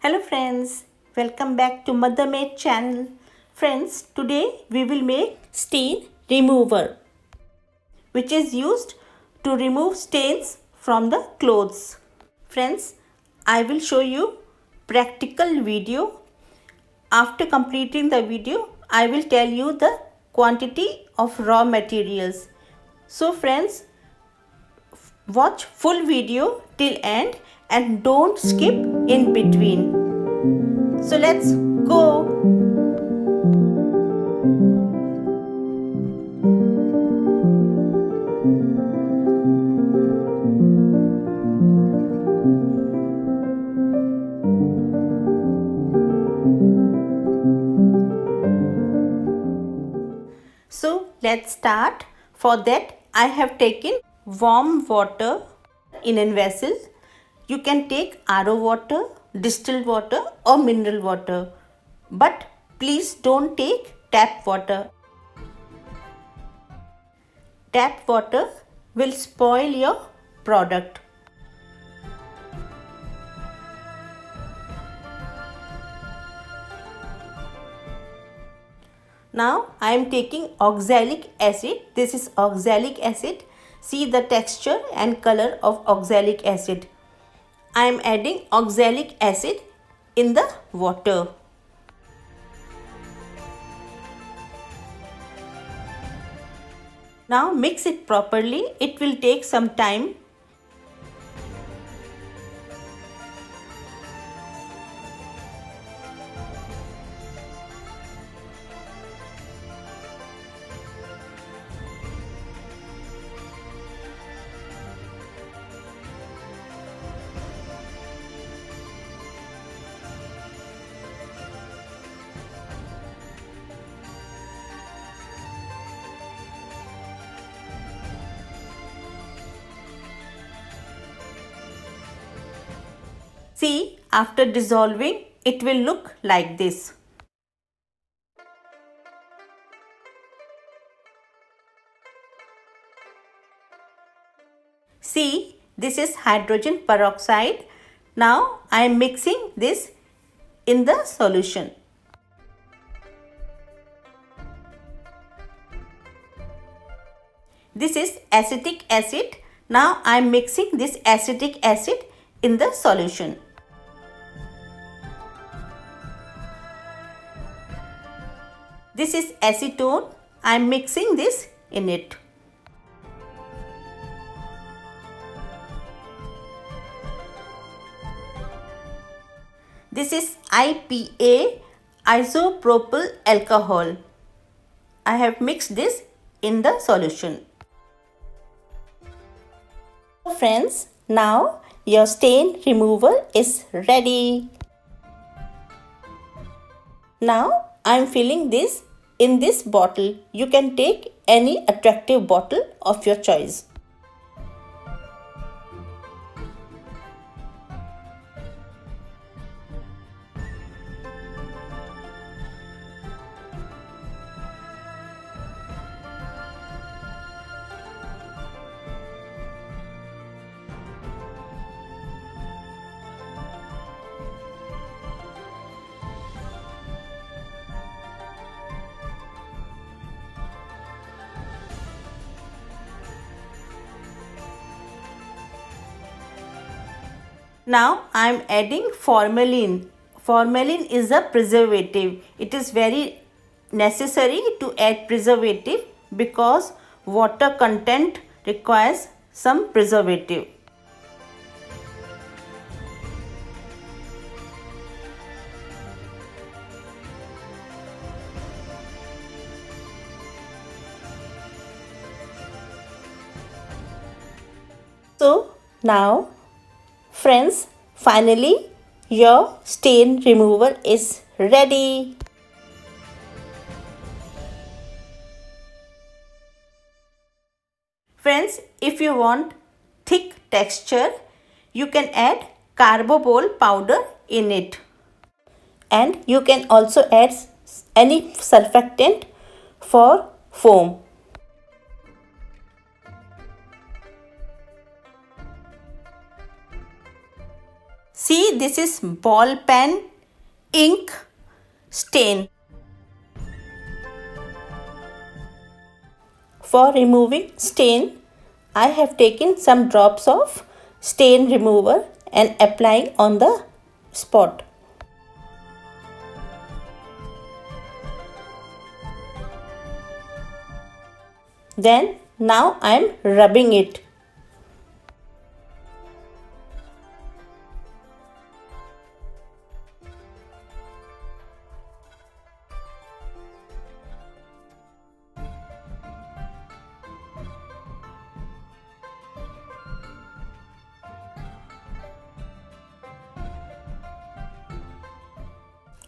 Hello friends, welcome back to Mothermade channel. Friends, today we will make stain remover which is used to remove stains from the clothes. Friends, I will show you practical video. After completing the video, I will tell you the quantity of raw materials. So friends, watch full video till end and don't skip in between. So let's go. So let's start. For that I have taken warm water in a vessel. You can take RO water, distilled water or mineral water, but please don't take tap water. Tap water will spoil your product. Now I am taking oxalic acid. This is oxalic acid. See the texture and color of oxalic acid. I am adding oxalic acid in the water. Now mix it properly. It will take some time. See, after dissolving, it will look like this. See, this is hydrogen peroxide. Now I am mixing this in the solution. This is acetic acid. Now I am mixing this acetic acid in the solution. This is acetone. I am mixing this in it. This is IPA, isopropyl alcohol. I have mixed this in the solution. Friends, now your stain remover is ready. Now I am filling this in this bottle. You can take any attractive bottle of your choice. Now I am adding formalin. Formalin is a preservative. It is very necessary to add preservative because water content requires some preservative. So now friends, finally your stain remover is ready. Friends, if you want thick texture, you can add carbobol powder in it. And you can also add any surfactant for foam. See, this is ball pen ink stain. For removing stain, I have taken some drops of stain remover and applying on the spot. Then now I am rubbing it.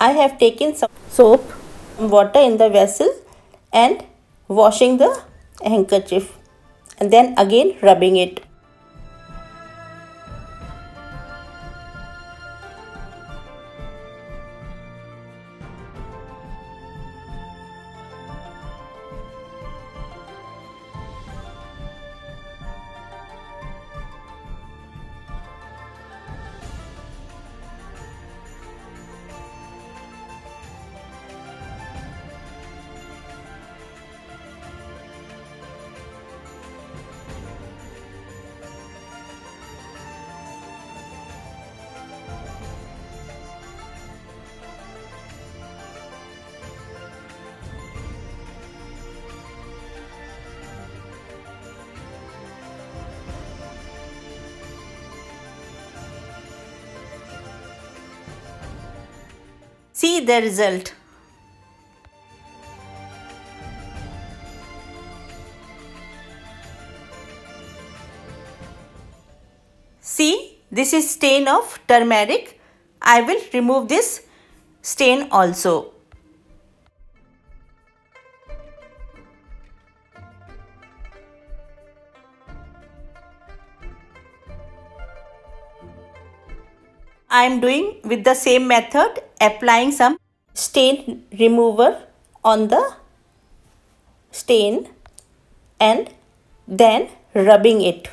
I have taken some soap, water in the vessel and washing the handkerchief and then again rubbing it. See the result. See, this is stain of turmeric. I will remove this stain also. I am doing with the same method, applying some stain remover on the stain and then rubbing it.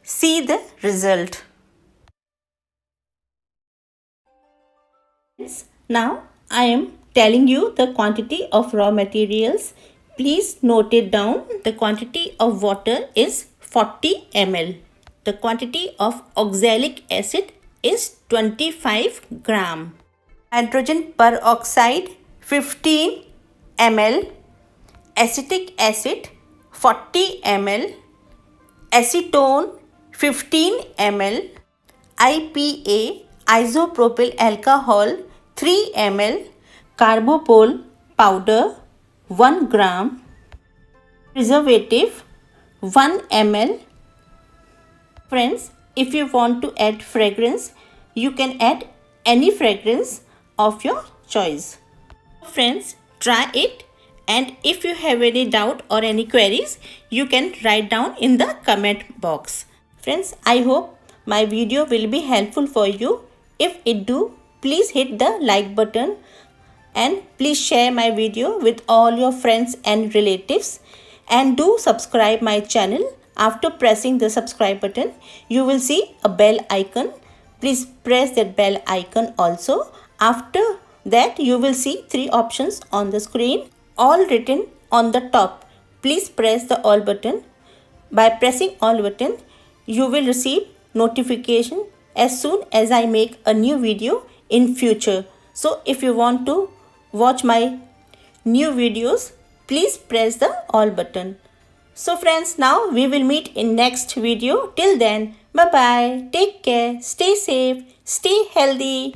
See the result. Now I am telling you the quantity of raw materials. Please note it down. The quantity of water is 40 ml. The quantity of oxalic acid is 25 gram. Hydrogen peroxide 15 ml. Acetic acid 40 ml. Acetone 15 ml. IPA isopropyl alcohol 3 ml. Carbopol powder 1 gram. Preservative 1 ml. Friends, if you want to add fragrance, you can add any fragrance of your choice. Friends, try it, and if you have any doubt or any queries, you can write down in the comment box. Friends, I hope my video will be helpful for you. If it do, please hit the like button and please share my video with all your friends and relatives, and do subscribe my channel. After pressing the subscribe button, you will see a bell icon. Please press that bell icon also. After that, you will see 3 options on the screen, all written on the top. Please press the all button. By pressing all button, you will receive notification as soon as I make a new video in future. So if you want to watch my new videos, please press the all button. So friends, now we will meet in next video. Till then, bye bye. Take care. Stay safe. Stay healthy.